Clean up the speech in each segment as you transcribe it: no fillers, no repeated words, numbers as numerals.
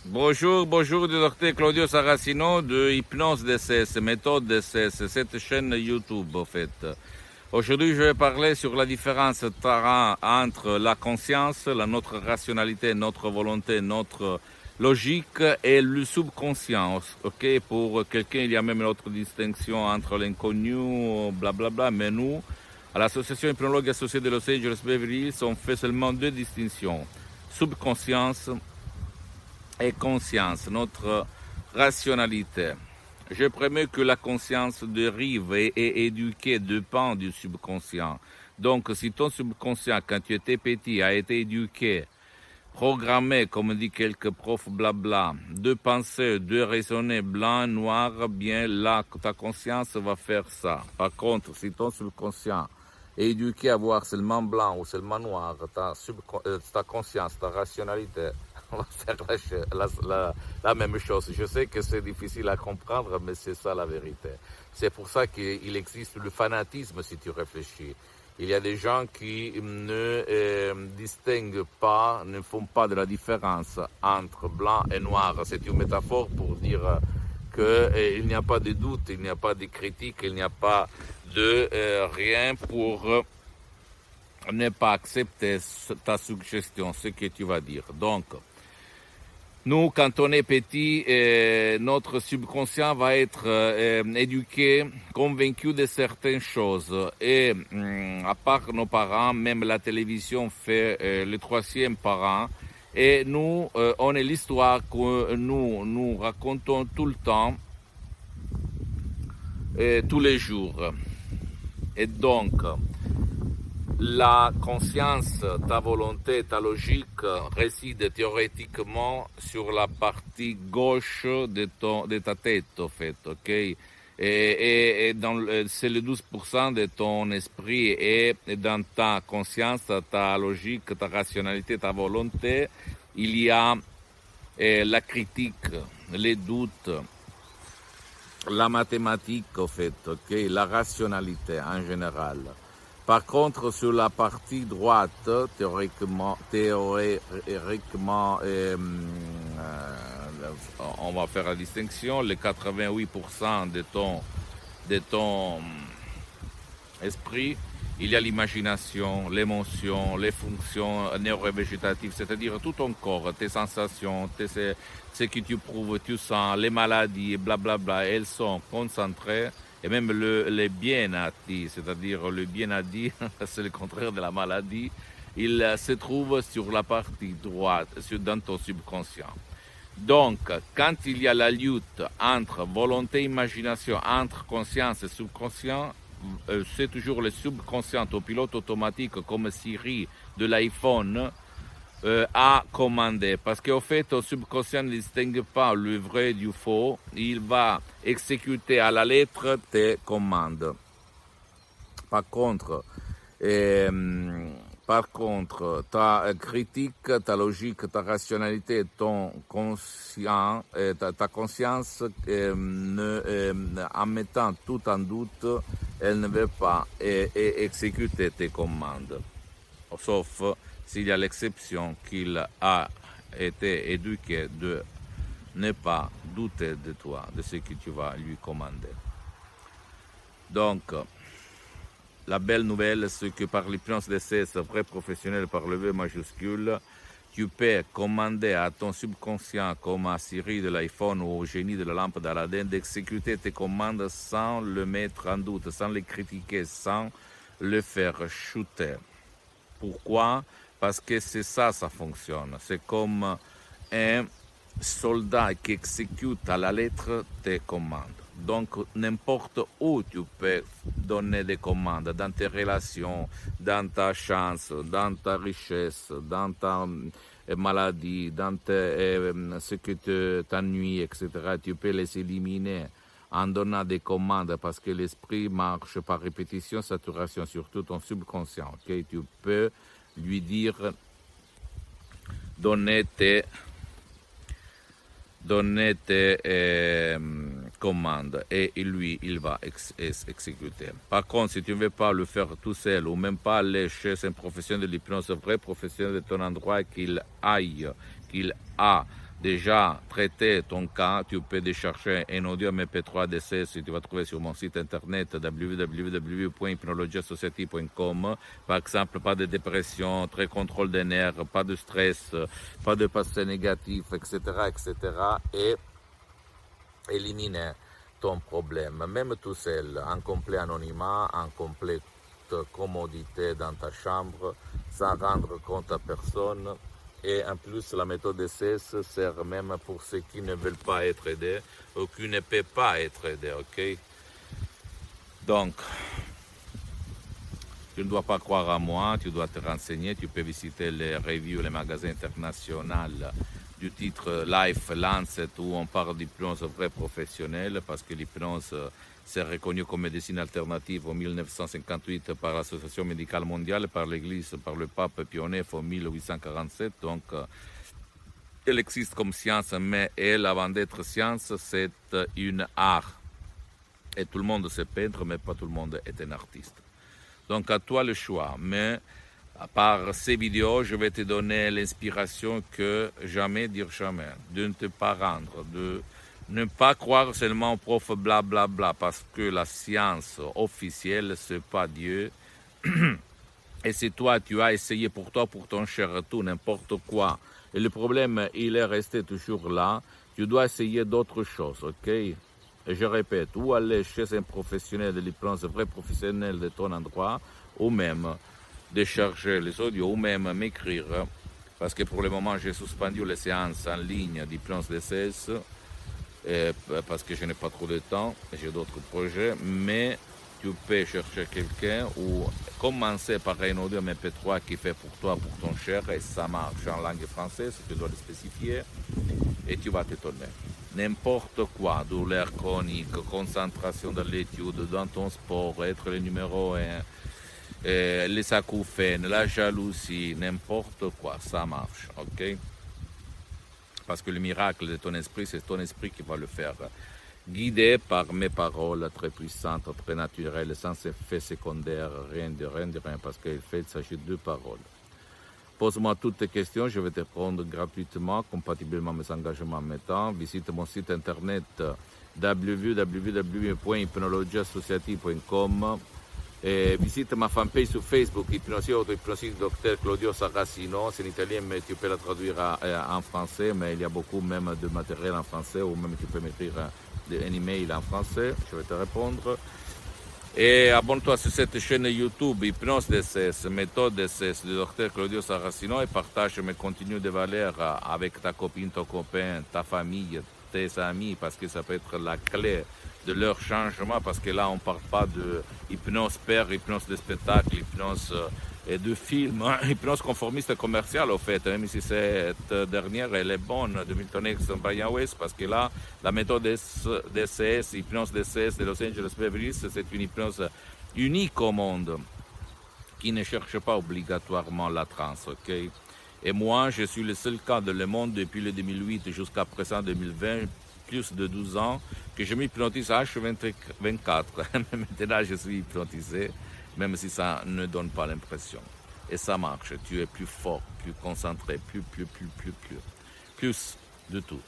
Bonjour, bonjour, du docteur Claudio Saracino de Hypnose DCS, méthode DCS, cette chaîne YouTube en fait. Aujourd'hui, je vais parler sur la différence entre la conscience, notre rationalité, notre volonté, notre logique et le subconscient. Ok, pour quelqu'un, il y a même une autre distinction entre l'inconnu, blablabla, mais nous, à l'association hypnologue associée de Los Angeles Beverly Hills, on fait seulement deux distinctions. Subconscience et conscience, notre rationalité. Je promets que la conscience dérive et est éduquée dépend du subconscient. Donc, si ton subconscient, quand tu étais petit, a été éduqué, programmé, comme dit quelques profs blabla, de penser, de raisonner blanc, noir, bien là, ta conscience va faire ça. Par contre, si ton subconscient est éduqué à voir seulement blanc ou seulement noir, ta conscience, ta rationalité va faire la même chose. Je sais que c'est difficile à comprendre, mais c'est ça la vérité. C'est pour ça qu'il existe le fanatisme, si tu réfléchis. Il y a des gens qui ne distinguent pas, ne font pas de la différence entre blanc et noir. C'est une métaphore pour dire qu'il n'y a pas de doute, il n'y a pas de critique, il n'y a pas de rien pour ne pas accepter ta suggestion, ce que tu vas dire. Donc, nous, quand on est petit, notre subconscient va être éduqué, convaincu de certaines choses. Et à part nos parents, même la télévision fait le troisième parent. Et nous, on est l'histoire que nous racontons tout le temps, tous les jours. Et donc, la conscience, ta volonté, ta logique réside théoriquement sur la partie gauche de ta tête, en fait, ok? Et c'est le 12% de ton esprit et dans ta conscience, ta logique, ta rationalité, ta volonté, il y a la critique, les doutes, la mathématique, en fait, ok? La rationalité en général. Par contre, sur la partie droite, théoriquement on va faire la distinction, les 88% de ton esprit, il y a l'imagination, l'émotion, les fonctions neurovégétatives, c'est-à-dire tout ton corps, tes sensations, ce que tu prouves, tu sens, les maladies, blablabla, elles sont concentrées. Et même le bien-être, c'est-à-dire le bien-être, c'est le contraire de la maladie, il se trouve sur la partie droite, dans ton subconscient. Donc, quand il y a la lutte entre volonté et imagination, entre conscience et subconscient, c'est toujours le subconscient au pilote automatique comme Siri de l'iPhone à commander. Parce qu'au fait, le subconscient ne distingue pas le vrai du faux. Il va exécuter à la lettre tes commandes. Par contre, ta critique, ta logique, ta rationalité, ton conscient, ta conscience, en mettant tout en doute, elle ne veut pas exécuter tes commandes. Sauf s'il y a l'exception qu'il a été éduqué de ne pas douter de toi, de ce que tu vas lui commander. Donc, la belle nouvelle, c'est que par l'hypnose DCS, vrai professionnel par le V majuscule, tu peux commander à ton subconscient, comme à Siri de l'iPhone ou au génie de la lampe d'Aladin, d'exécuter tes commandes sans le mettre en doute, sans les critiquer, sans le faire chuter. Pourquoi? Parce que c'est ça fonctionne. C'est comme un soldat qui exécute à la lettre tes commandes. Donc, n'importe où tu peux donner des commandes, dans tes relations, dans ta chance, dans ta richesse, dans ta maladie, dans ce que t'ennuie, etc. Tu peux les éliminer en donnant des commandes parce que l'esprit marche par répétition, saturation, surtout ton subconscient. Okay? Tu peux lui dire, donner tes commandes et lui, il va exécuter. Par contre, si tu ne veux pas le faire tout seul ou même pas aller chez un professionnel de l'hypnose, un vrai professionnel de ton endroit, qu'il a déjà traité ton cas, tu peux décharger un audio MP3 DCS que tu vas trouver sur mon site internet www.hypnologiasociety.com. Par exemple, pas de dépression, très contrôle des nerfs, pas de stress, pas de passé négatif, etc., etc. Et éliminer ton problème, même tout seul, en complet anonymat, en complète commodité dans ta chambre, sans rendre compte à personne. Et en plus, la méthode DCS sert même pour ceux qui ne veulent pas être aidés ou qui ne peuvent pas être aidés, ok? Donc, tu ne dois pas croire à moi, tu dois te renseigner, tu peux visiter les reviews, les magasins internationaux du titre Life Lancet où on parle d'hypnose vraie professionnelle parce que l'hypnose c'est reconnu comme médecine alternative en 1958 par l'Association médicale mondiale, par l'Église, par le pape Pie IX en 1847. Donc, elle existe comme science, mais elle, avant d'être science, c'est une art. Et tout le monde sait peindre, mais pas tout le monde est un artiste. Donc, à toi le choix. Mais par ces vidéos, je vais te donner l'inspiration que jamais dire jamais, de ne te pas rendre, de ne pas croire seulement au prof blablabla, bla, bla, parce que la science officielle, c'est pas Dieu. Et si toi, tu as essayé pour toi, pour ton cher tout, n'importe quoi, et le problème, il est resté toujours là, tu dois essayer d'autres choses, ok? Et je répète, ou aller chez un professionnel de l'hypnose, un vrai professionnel de ton endroit, ou même décharger les audios, ou même m'écrire, parce que pour le moment, j'ai suspendu les séances en ligne d'hypnose DCS, parce que je n'ai pas trop de temps, j'ai d'autres projets, mais tu peux chercher quelqu'un ou commencer par un audio MP3 qui fait pour toi, pour ton cher, et ça marche en langue française, tu dois le spécifier, et tu vas t'étonner. N'importe quoi, douleur chronique, concentration dans l'étude, dans ton sport, être le numéro 1, les acouphènes, la jalousie, n'importe quoi, ça marche, ok? Parce que le miracle de ton esprit, c'est ton esprit qui va le faire. Guidé par mes paroles très puissantes, très naturelles, sans effet secondaire, rien de rien, parce qu'il s'agit de paroles. Pose-moi toutes tes questions, je vais te répondre gratuitement, compatiblement à mes engagements en mes temps. Visite mon site internet www.hypnologiasociety.com. Visite ma fanpage sur Facebook, Hypnosie Dr Claudio Saracino. C'est en italien, mais tu peux la traduire en français, mais il y a beaucoup même de matériel en français, ou même tu peux m'écrire un email en français, je vais te répondre. Et abonne-toi sur cette chaîne YouTube, Hypnose DCS, méthode DCS de Dr Claudio Saracino, et partage mes contenus de valeur avec ta copine, ton copain, ta famille, tes amis, parce que ça peut être la clé de leur changement, parce que là on ne parle pas de hypnose père, hypnose de spectacle, hypnose et de film, hypnose conformiste commerciale au fait, même si cette dernière elle est bonne de Milton Erickson Brian Weiss, parce que là la méthode DCS, hypnose DCS de Los Angeles Beverly Hills, c'est une hypnose unique au monde qui ne cherche pas obligatoirement la transe, ok? Et moi je suis le seul cas dans le monde depuis le 2008 jusqu'à présent 2020, plus de 12 ans, que je m'hypnotise à H24. Maintenant, je suis hypnotisé, même si ça ne donne pas l'impression. Et ça marche. Tu es plus fort, plus concentré, plus de tout.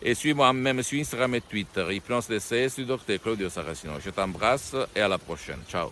Et suis-moi même sur Instagram et Twitter, Hypnose DCS du Dr Claudio Saracino. Je t'embrasse et à la prochaine. Ciao.